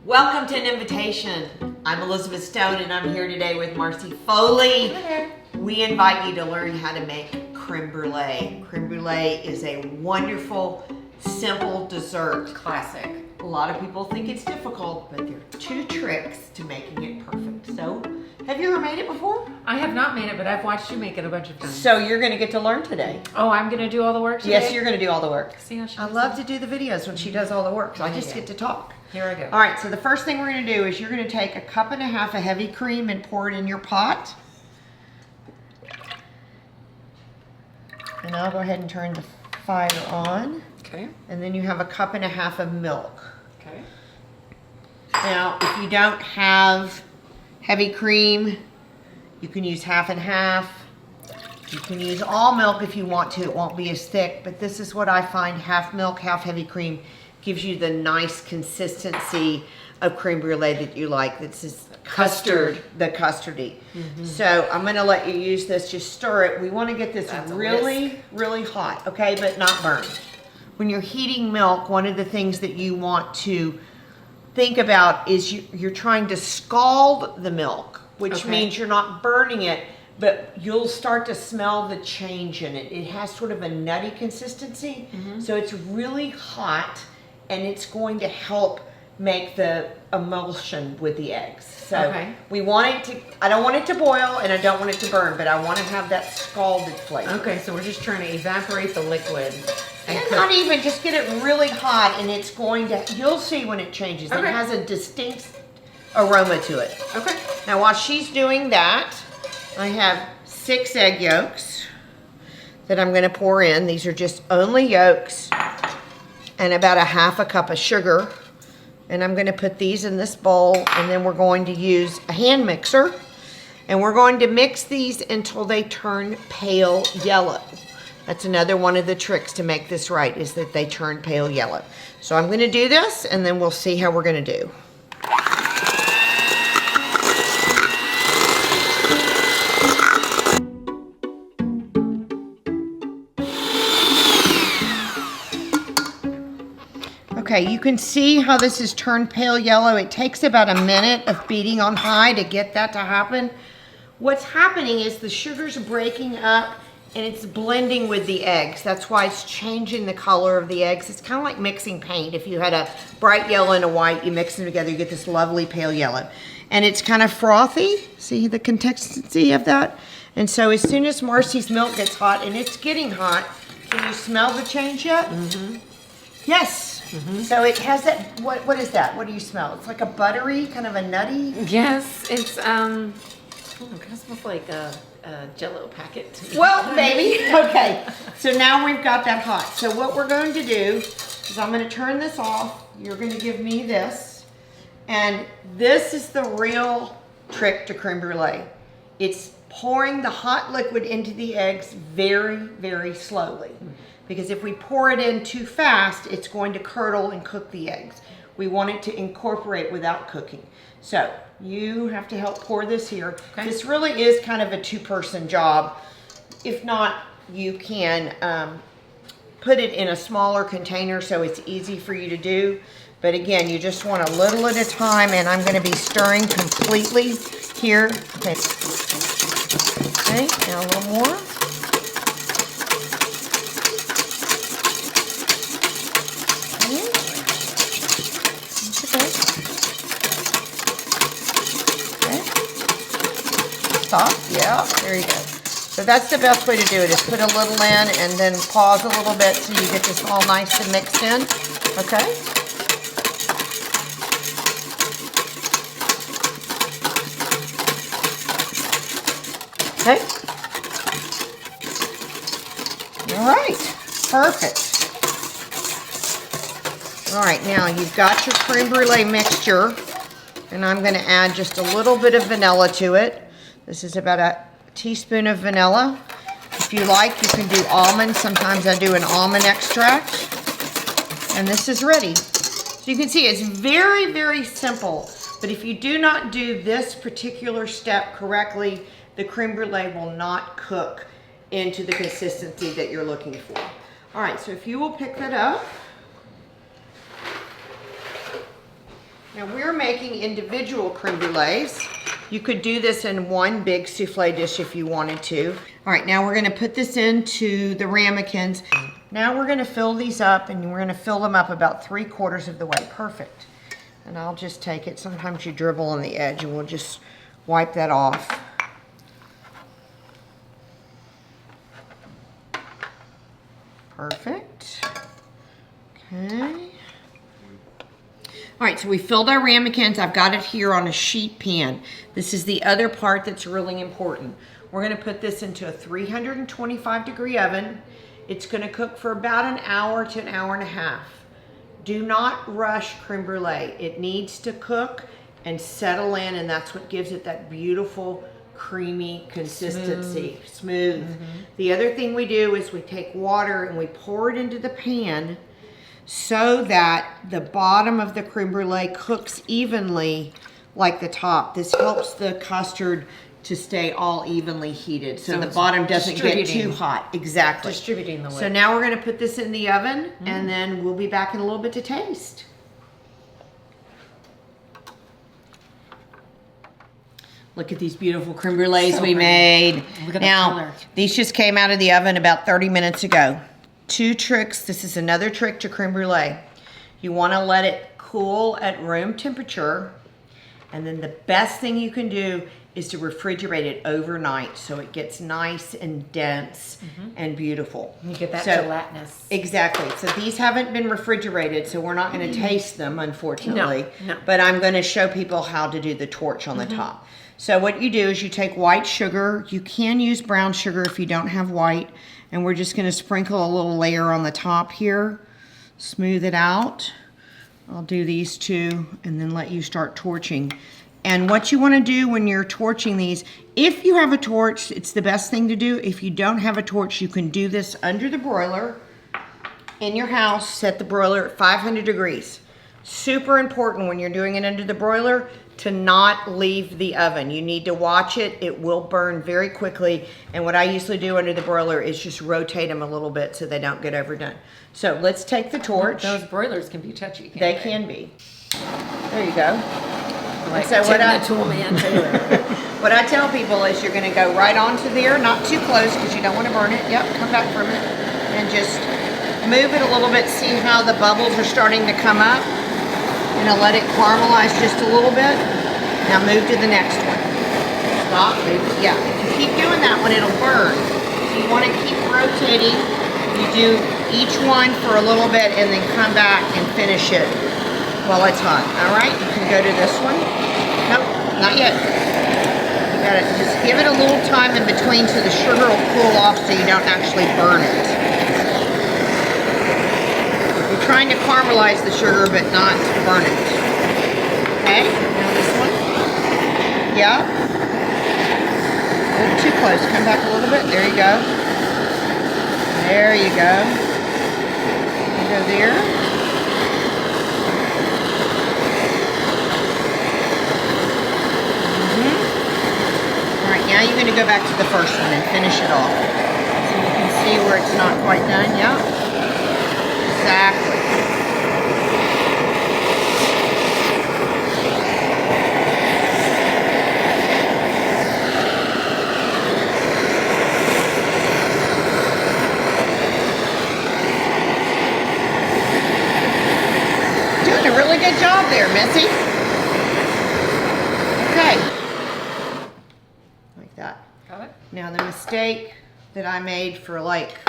Welcome to An Invitation. I'm Elizabeth Stone and I'm here today with Marcie Foley. Hi there. We invite you to learn how to make creme brulee. Creme brulee is a wonderful, simple dessert. Classic. A lot of people think it's difficult, but there are 2 tricks to making it perfect. So, have you ever made it before? I have not made it, but I've watched you make it a bunch of times. So you're going to get to learn today. Oh, I'm going to do all the work today? Yes, you're going to do all the work. See how she I does love that? to do the videos when she does all the work, so I just get to talk. Here I go. All right, so the first thing we're going to do is you're going to take 1.5 cups of heavy cream and pour it in your pot. And I'll go ahead and turn the fire on. Okay. And then you have 1.5 cups of milk. Okay. Now, if you don't have heavy cream, you can use half and half. You can use all milk if you want to. It won't be as thick, but this is what I find. Half milk, half heavy cream gives you the nice consistency of creme brulee that you like. This is custard, the custardy. So I'm gonna let you use this, just stir it. We wanna get this really hot, okay, but not burned. When you're heating milk, one of the things that you want to think about is you're trying to scald the milk, which means you're not burning it, but you'll start to smell the change in it. It has sort of a nutty consistency, so it's really hot, and it's going to help make the emulsion with the eggs. So we want it to, I don't want it to boil and I don't want it to burn, but I want to have that scalded flavor. Okay, so we're just trying to evaporate the liquid. And not even, just get it really hot, and it's going to, you'll see when it changes. It has a distinct aroma to it. Okay. Now while she's doing that, I have 6 egg yolks that I'm going to pour in. These are just only yolks, and about 1/2 cup of sugar. And I'm going to put these in this bowl, and then we're going to use a hand mixer, and we're going to mix these until they turn pale yellow. That's another one of the tricks to make this right, is that they turn pale yellow. So I'm going to do this, and then we'll see how we're going to do. Okay, you can see how this has turned pale yellow. It takes about a minute of beating on high to get that to happen. What's happening is the sugar's breaking up and it's blending with the eggs. That's why it's changing the color of the eggs. It's kind of like mixing paint. If you had a bright yellow and a white, you mix them together, you get this lovely pale yellow. And it's kind of frothy. See the consistency of that? And so as soon as Marcie's milk gets hot, and it's getting hot, can you smell the change yet? Yes. So it has that, what is that? What do you smell? It's like a buttery, kind of a nutty? Yes, it's, it kind of smells like a Jell-O packet. Well, maybe. Okay. So now we've got that hot. So what we're going to do is I'm going to turn this off. You're going to give me this. And this is the real trick to creme brulee. It's pouring the hot liquid into the eggs very, very slowly. Because if we pour it in too fast, it's going to curdle and cook the eggs. We want it to incorporate without cooking. So you have to help pour this here. This really is kind of a 2-person job. If not, you can put it in a smaller container so it's easy for you to do. But again, you just want a little at a time, and I'm going to be stirring completely here. Okay, now a little more. Stop. Yeah, there you go. So that's the best way to do it, is put a little in and then pause a little bit so you get this all nice and mixed in. Okay? Okay. All right. Perfect. All right, now you've got your creme brulee mixture, and I'm going to add just a little bit of vanilla to it. This is about a teaspoon of vanilla. If you like, you can do almonds. Sometimes I do an almond extract. And this is ready. So you can see it's very, very simple. But if you do not do this particular step correctly, the creme brulee will not cook into the consistency that you're looking for. All right, so if you will pick that up. Now we're making individual creme brulees. You could do this in one big souffle dish if you wanted to. All right, now we're gonna put this into the ramekins. Now we're gonna fill these up, and we're gonna fill them up about 3/4 of the way. Perfect. And I'll just take it. Sometimes you dribble on the edge, and we'll just wipe that off. Perfect. Okay. All right, so we filled our ramekins. I've got it here on a sheet pan. This is the other part that's really important. We're gonna put this into a 325-degree oven. It's gonna cook for about an hour to an hour and a half. Do not rush creme brulee. It needs to cook and settle in, and that's what gives it that beautiful, creamy consistency, smooth. The other thing we do is we take water and we pour it into the pan so that the bottom of the creme brulee cooks evenly like the top. This helps the custard to stay all evenly heated so the bottom doesn't get too hot. Exactly. Distributing the weight. So now we're going to put this in the oven, and then we'll be back in a little bit to taste. Look at these beautiful creme brulees we made. Look at now, the color. These just came out of the oven about 30 minutes ago. 2 tricks. This is another trick to creme brulee. You want to let it cool at room temperature, and then the best thing you can do is to refrigerate it overnight so it gets nice and dense and beautiful. You get that gelatinous. Exactly. So these haven't been refrigerated, so we're not going to taste them, unfortunately. No. But I'm going to show people how to do the torch on the top. So what you do is you take white sugar. You can use brown sugar if you don't have white. And we're just going to sprinkle a little layer on the top here. Smooth it out. I'll do these 2 and then let you start torching. And what you want to do when you're torching these, if you have a torch, it's the best thing to do. If you don't have a torch, you can do this under the broiler in your house. Set the broiler at 500 degrees. Super important when you're doing it under the broiler to not leave the oven. You need to watch it. It will burn very quickly. And what I usually do under the broiler is just rotate them a little bit so they don't get overdone. So let's take the torch. Those broilers can be touchy. Can't They can be. There you go. Like So what I tool man. what I tell people is you're going to go right onto there, not too close because you don't want to burn it. Yep, come back from it and just move it a little bit. See how the bubbles are starting to come up. Let it caramelize just a little bit. Now move to the next one. Stop, move it. Yeah, if you keep doing that one, it'll burn. So you want to keep rotating. You do each one for a little bit and then come back and finish it while it's hot. All right, you can go to this one. Nope, not yet. You gotta just give it a little time in between so the sugar will cool off so you don't actually burn it. You're trying to caramelize the sugar but not burn it. Okay, now this one. Yeah. A little too close. Come back a little bit. There you go. There you go. You go there. All right, now you're going to go back to the first one and finish it off. So you can see where it's not quite done. Yeah. Exactly. Doing a really good job there, Missy. Okay. Like that. Got it? Now the mistake that I made for like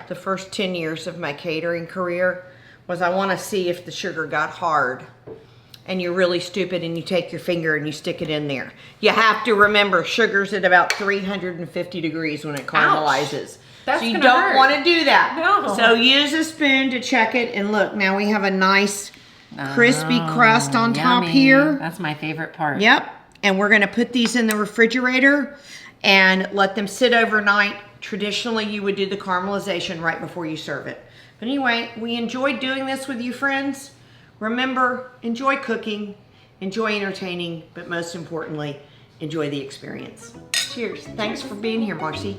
the first 10 years of my catering career was I want to see if the sugar got hard. And you're really stupid and you take your finger and you stick it in there. You have to remember sugar's at about 350 degrees when it caramelizes. That's so you gonna don't hurt. want to do that. No. So use a spoon to check it, and look, now we have a nice crispy crust on top Yummy. here. That's my favorite part. Yep. And we're going to put these in the refrigerator and let them sit overnight. Traditionally, you would do the caramelization right before you serve it. But anyway, we enjoyed doing this with you, friends. Remember, enjoy cooking, enjoy entertaining, but most importantly, enjoy the experience. Cheers. Thanks for being here, Marcie.